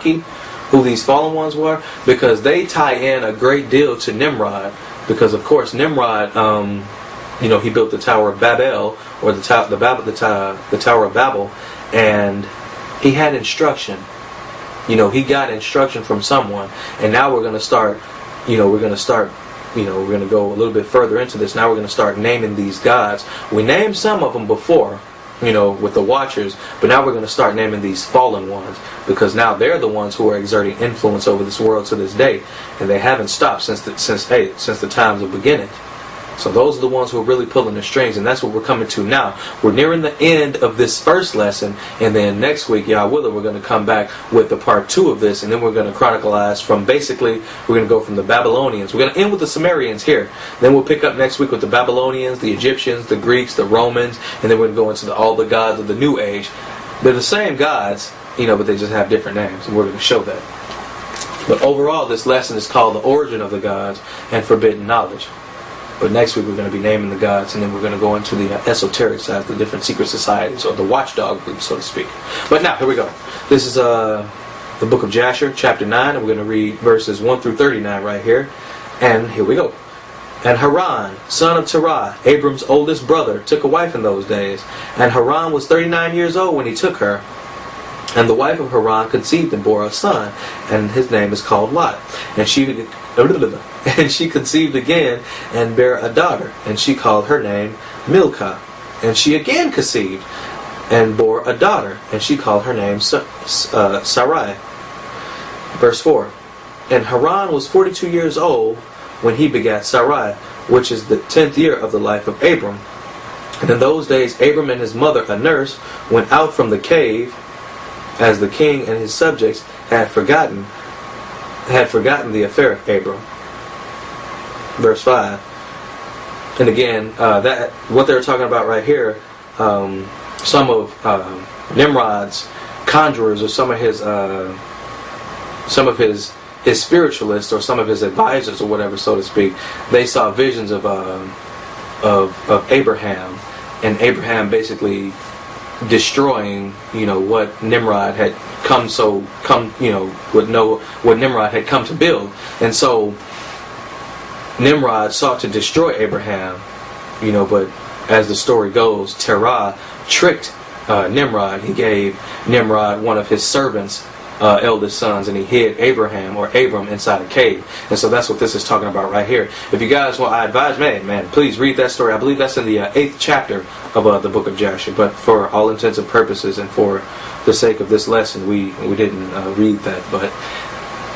who these fallen ones were, because they tie in a great deal to Nimrod. Because of course Nimrod, he built the Tower of Babel, or the Tower of Babel, and he had instruction. He got instruction from someone, and now we're going to start. We're going to go a little bit further into this. Now we're going to start naming these gods. We named some of them before, with the Watchers, but now we're going to start naming these fallen ones, because now they're the ones who are exerting influence over this world to this day, and they haven't stopped since the times of beginning. So those are the ones who are really pulling the strings, and that's what we're coming to now. We're nearing the end of this first lesson, and then next week, Yah willing, we're going to come back with the part 2 of this, and then we're going to chronicleize from we're going to go from the Babylonians. We're going to end with the Sumerians here. Then we'll pick up next week with the Babylonians, the Egyptians, the Greeks, the Romans, and then we're going to go into all the gods of the New Age. They're the same gods, but they just have different names, and we're going to show that. But overall, this lesson is called The Origin of the Gods and Forbidden Knowledge. But next week we're going to be naming the gods, and then we're going to go into the esoteric side, the different secret societies, or the watchdog groups, so to speak. But now, here we go. This is the book of Jasher, chapter 9, and we're going to read verses 1 through 39 right here. And here we go. And Haran, son of Terah, Abram's oldest brother, took a wife in those days. And Haran was 39 years old when he took her. And the wife of Haran conceived and bore a son, and his name is called Lot. And she conceived again and bare a daughter, and she called her name Milcah. And she again conceived and bore a daughter, and she called her name Sarai. Verse 4. And Haran was 42 years old when he begat Sarai, which is the 10th year of the life of Abram. And in those days Abram and his mother, a nurse, went out from the cave, as the king and his subjects had forgotten the affair of Abram. Verse 5. And again, that what they're talking about right here, some of Nimrod's conjurers, or some of his spiritualists, or some of his advisors, or whatever, so to speak, they saw visions of Abraham, and Abraham basically destroying, what Nimrod had what Nimrod had come to build. And so Nimrod sought to destroy Abraham, but as the story goes, Terah tricked Nimrod. He gave Nimrod one of his servants' eldest sons, and he hid Abram inside a cave. And so that's what this is talking about right here. If you guys want, I advise, man, please read that story. I believe that's in the 8th chapter of the book of Jasher. But for all intents and purposes, and for the sake of this lesson, we didn't read that. But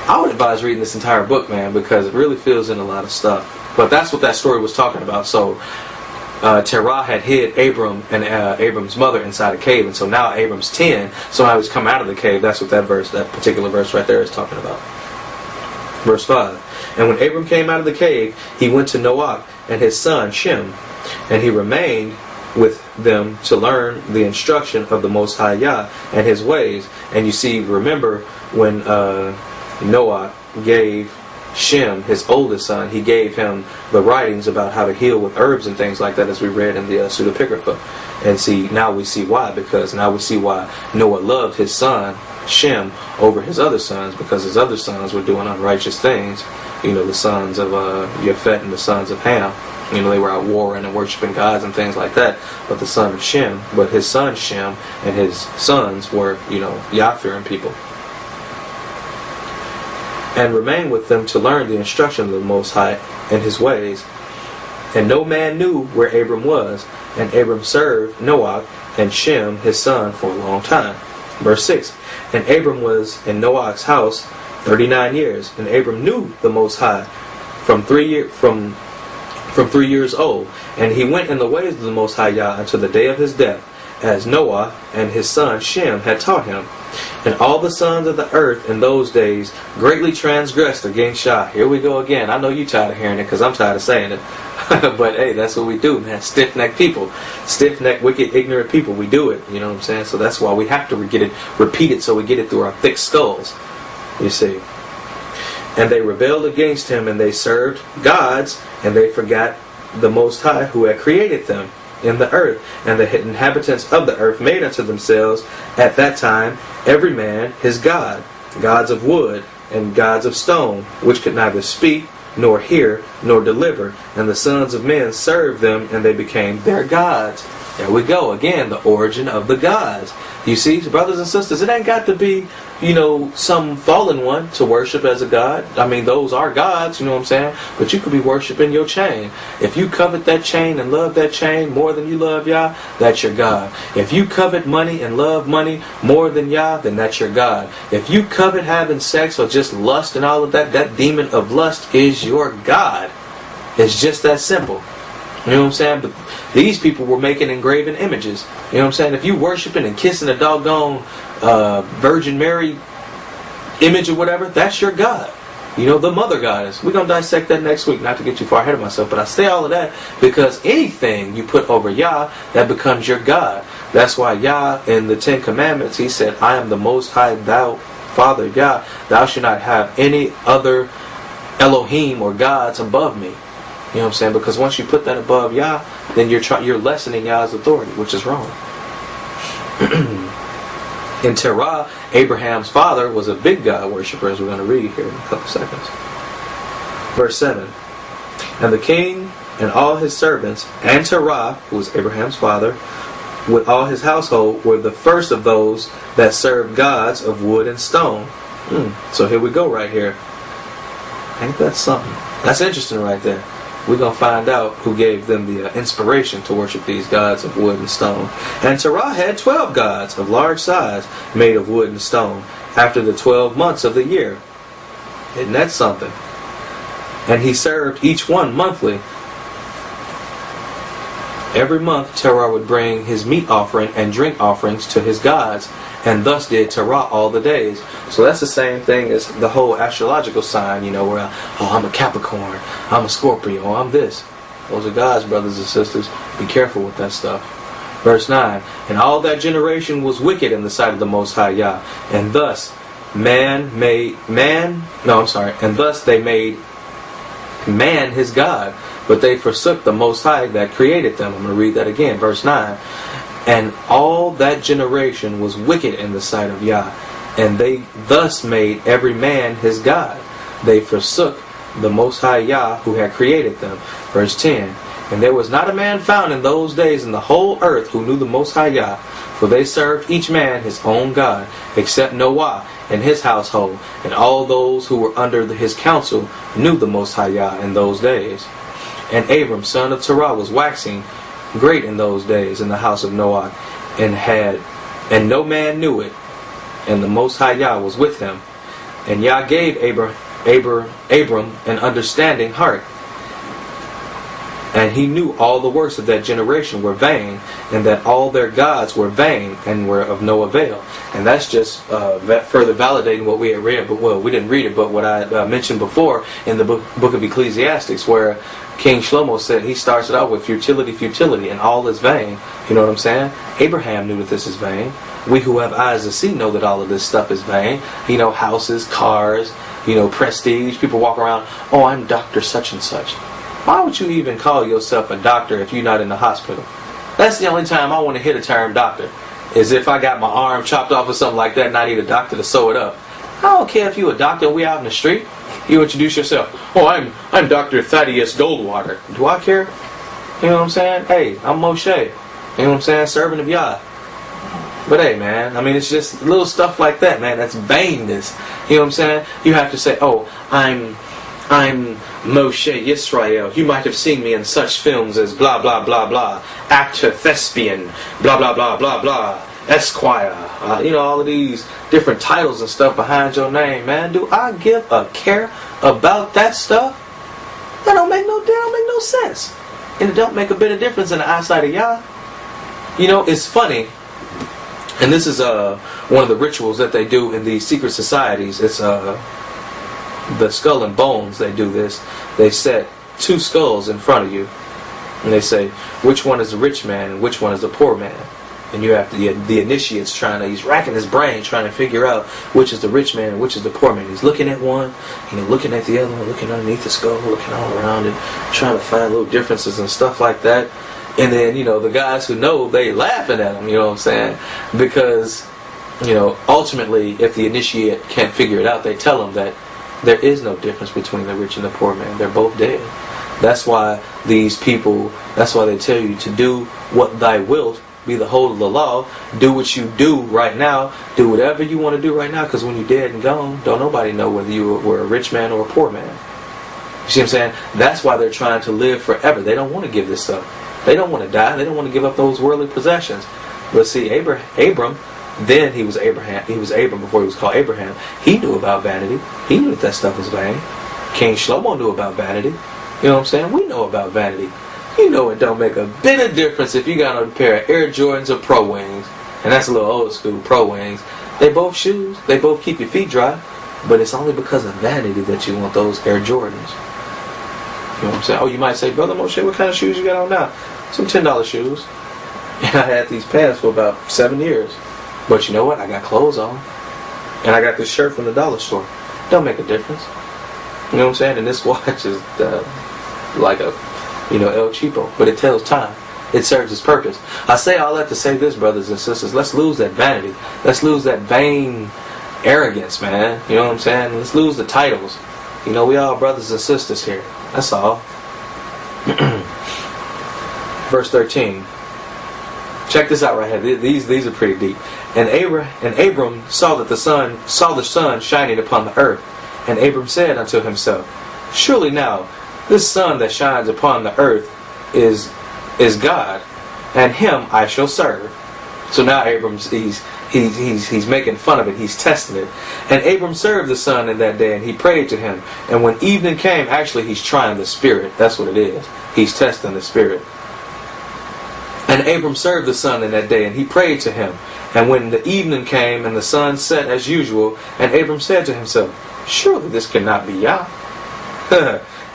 I would advise reading this entire book, man, because it really fills in a lot of stuff. But that's what that story was talking about. So Terah had hid Abram and Abram's mother inside a cave, and so now Abram's 10, so now he's come out of the cave. That's what that particular verse right there is talking about. Verse 5. And when Abram came out of the cave, he went to Noach and his son Shem, and he remained with them to learn the instruction of the Most High Yah and his ways. And you see, remember when Noah gave Shem, his oldest son, he gave him the writings about how to heal with herbs and things like that, as we read in the Pseudepigrapha. And now we see why, because now we see why Noah loved his son Shem over his other sons, because his other sons were doing unrighteous things. The sons of Japheth and the sons of Ham. They were out warring and worshiping gods and things like that. But his son Shem and his sons were, Yah-fearing people. And remained with them to learn the instruction of the Most High and his ways. And no man knew where Abram was, and Abram served Noach and Shem his son for a long time. Verse 6. And Abram was in Noach's house 39 years, and Abram knew the Most High from 3 years old, and he went in the ways of the Most High Yah until the day of his death, as Noah and his son Shem had taught him. And all the sons of the earth in those days greatly transgressed against Yah. Here we go again. I know you're tired of hearing it, because I'm tired of saying it. But hey, that's what we do, man. Stiff-necked people. Stiff-necked, wicked, ignorant people. We do it. You know what I'm saying? So that's why we have to repeat it, so we get it through our thick skulls. You see. And they rebelled against him, and they served gods, and they forgot the Most High who had created them in the earth. And the inhabitants of the earth made unto themselves at that time every man his god, gods of wood, and gods of stone, which could neither speak, nor hear, nor deliver. And the sons of men served them, and they became their gods. There we go. Again, the origin of the gods. You see, brothers and sisters, it ain't got to be, some fallen one to worship as a god. I mean, those are gods, you know what I'm saying? But you could be worshiping your chain. If you covet that chain and love that chain more than you love Yah, that's your God. If you covet money and love money more than Yah, then that's your God. If you covet having sex or just lust and all of that, that demon of lust is your God. It's just that simple. You know what I'm saying? But these people were making engraven images. You know what I'm saying? If you worshiping and kissing a doggone Virgin Mary image or whatever, that's your God. The mother goddess. We're going to dissect that next week, not to get too far ahead of myself. But I say all of that because anything you put over Yah, that becomes your God. That's why Yah in the Ten Commandments, he said, I am the Most High, thou Father Yah. Thou shalt not have any other Elohim or gods above me. You know what I'm saying? Because once you put that above Yah, then you're lessening Yah's authority, which is wrong. In Terah, Abraham's father was a big God worshiper, as we're going to read here in a couple seconds. Verse 7. And the king and all his servants, and Terah, who was Abraham's father, with all his household, were the first of those that served gods of wood and stone. So here we go right here. Ain't that something? That's interesting right there. We're going to find out who gave them the inspiration to worship these gods of wood and stone. And Terah had 12 gods of large size made of wood and stone after the 12 months of the year. Isn't that something? And he served each one monthly. Every month Terah would bring his meat offering and drink offerings to his gods, and thus did Terah all the days. So that's the same thing as the whole astrological sign, where, I'm a Capricorn, I'm a Scorpio, I'm this. Those are gods, brothers and sisters. Be careful with that stuff. Verse 9. And all that generation was wicked in the sight of the Most High Yah, and thus and thus they made man his God, but they forsook the Most High that created them. I'm going to read that again, verse 9. And all that generation was wicked in the sight of Yah, and they thus made every man his God. They forsook the Most High Yah who had created them. Verse 10. And there was not a man found in those days in the whole earth who knew the Most High Yah, for they served each man his own God, except Noah and his household, and all those who were under his counsel knew the Most High Yah in those days. And Abram, son of Terah, was waxing great in those days in the house of Noah, and no man knew it, and the Most High Yah was with him. And Yah gave Abram an understanding heart, and he knew all the works of that generation were vain, and that all their gods were vain and were of no avail. And that's just further validating what we had read. But we didn't read it, but what I mentioned before in the book of Ecclesiastes, where King Shlomo said, he starts it out with futility, and all is vain. You know what I'm saying? Abraham knew that this is vain. We who have eyes to see know that all of this stuff is vain. Houses, cars, prestige. People walk around, oh, I'm Dr. such and such. Why would you even call yourself a doctor if you're not in the hospital? That's the only time I want to hear the term doctor, is if I got my arm chopped off or something like that and I need a doctor to sew it up. I don't care if you're a doctor and we out in the street. You introduce yourself. Oh, I'm Dr. Thaddeus Goldwater. Do I care? You know what I'm saying? Hey, I'm Moshe. You know what I'm saying? Servant of Yah. But hey, man, it's just little stuff like that, man. That's vainness. You know what I'm saying? You have to say, oh, I'm Moshe Yisrael. You might have seen me in such films as blah, blah, blah, blah. Actor, thespian, blah, blah, blah, blah, blah. Esquire. All of these different titles and stuff behind your name, man. Do I give a care about that stuff? That don't make no sense. And it don't make a bit of difference in the eyesight of Yah. It's funny. And this is one of the rituals that they do in these secret societies. It's the skull and bones. They do this. They set two skulls in front of you, and they say, which one is the rich man and which one is the poor man? And you have the initiate's he's racking his brain trying to figure out which is the rich man and which is the poor man. He's looking at one, looking at the other one, looking underneath the skull, looking all around it, trying to find little differences and stuff like that. And then, the guys who know, they laughing at him, you know what I'm saying? Because ultimately, if the initiate can't figure it out, they tell them that there is no difference between the rich and the poor man. They're both dead. That's why that's why they tell you to do what thy wilt, be the whole of the law. Do what you do right now. Do whatever you want to do right now, because when you're dead and gone, don't nobody know whether you were a rich man or a poor man. You see what I'm saying? That's why they're trying to live forever. They don't want to give this up. They don't want to die. They don't want to give up those worldly possessions. But see, Abram, then he was Abraham. He was Abram before he was called Abraham. He knew about vanity. He knew that stuff was vain. King Shlomo knew about vanity. You know what I'm saying? We know about vanity. You know it don't make a bit of difference if you got on a pair of Air Jordans or Pro Wings. And that's a little old school, Pro Wings. They both shoes. They both keep your feet dry. But it's only because of vanity that you want those Air Jordans. You know what I'm saying? Oh, you might say, Brother Moshe, what kind of shoes you got on now? Some $10 shoes. And I had these pants for about 7 years. But you know what? I got clothes on. And I got this shirt from the dollar store. Don't make a difference. You know what I'm saying? And this watch is like a, El Cheapo. But it tells time. It serves its purpose. I say all that to say this, brothers and sisters. Let's lose that vanity. Let's lose that vain arrogance, man. You know what I'm saying? Let's lose the titles. We all brothers and sisters here. That's all. Verse 13. Check this out right here. These are pretty deep. And Abram saw the sun shining upon the earth. And Abram said unto himself, surely now this sun that shines upon the earth is God, and him I shall serve. So now Abram's he's making fun of it. He's testing it. And Abram served the sun in that day, and he prayed to him. And when evening came, actually he's trying the spirit. That's what it is. He's testing the spirit. And Abram served the sun in that day, and he prayed to him. And when the evening came, and the sun set as usual, and Abram said to himself, surely this cannot be Yah.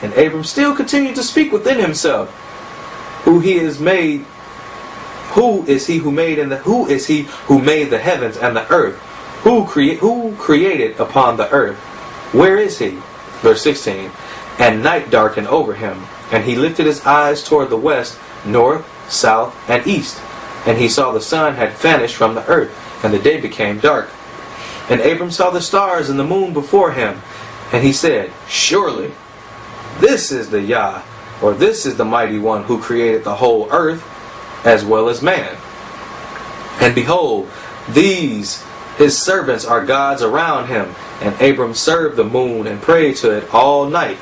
And Abram still continued to speak within himself. Who is he who made the heavens and the earth? Who created upon the earth? Where is he? Verse 16. And night darkened over him, and he lifted his eyes toward the west, north, south, and east. And he saw the sun had vanished from the earth, and the day became dark. And Abram saw the stars and the moon before him, and he said, surely this is the Yah, or this is the mighty one who created the whole earth, as well as man. And behold, these his servants are gods around him. And Abram served the moon and prayed to it all night.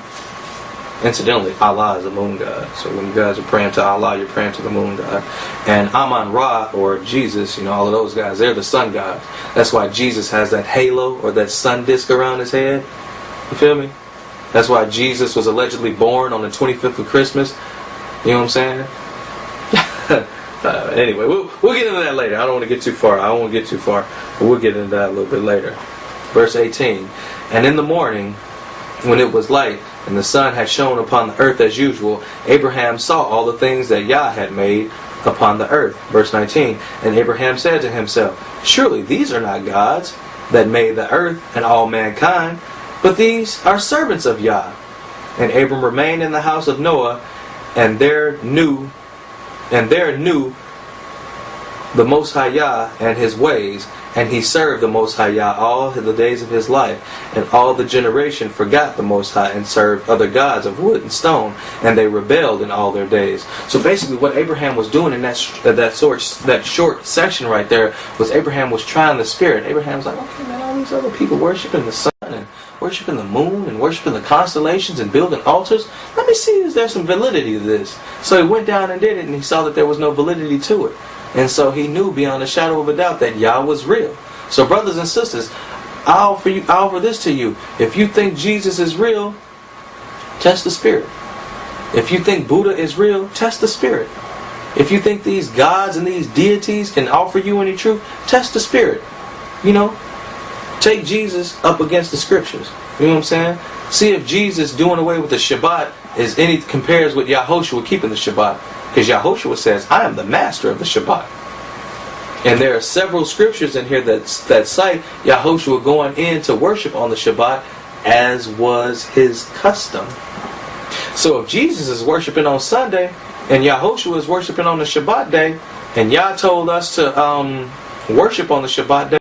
Incidentally, Allah is the moon god. So when you guys are praying to Allah, you're praying to the moon god. And Amun-Ra, or Jesus, all of those guys, they're the sun gods. That's why Jesus has that halo or that sun disk around his head. You feel me? That's why Jesus was allegedly born on the 25th of Christmas. You know what I'm saying? Anyway, we'll get into that later. I don't want to get too far. But we'll get into that a little bit later. Verse 18. And in the morning, when it was light, and the sun had shone upon the earth as usual, Abraham saw all the things that Yah had made upon the earth. Verse 19. And Abraham said to himself, surely these are not gods that made the earth and all mankind, but these are servants of Yah. And Abram remained in the house of Noah, and there knew the Most High Yah and his ways, and he served the Most High Yah all the days of his life. And all the generation forgot the Most High and served other gods of wood and stone, and they rebelled in all their days. So basically what Abraham was doing in that short section right there was Abraham was trying the spirit. Abraham was like, okay man, all these other people worshiping the sun and worshiping the moon and worshiping the constellations and building altars. Let me see, is there some validity to this? So he went down and did it, and he saw that there was no validity to it. And so he knew beyond a shadow of a doubt that Yah was real. So brothers and sisters, I offer this to you. If you think Jesus is real, test the spirit. If you think Buddha is real, test the spirit. If you think these gods and these deities can offer you any truth, test the spirit. Take Jesus up against the scriptures. You know what I'm saying? See if Jesus doing away with the Shabbat compares with Yahushua keeping the Shabbat. Because Yahushua says, I am the master of the Shabbat. And there are several scriptures in here that cite Yahushua going in to worship on the Shabbat, as was his custom. So if Jesus is worshiping on Sunday, and Yahushua is worshiping on the Shabbat day, and Yah told us to worship on the Shabbat day,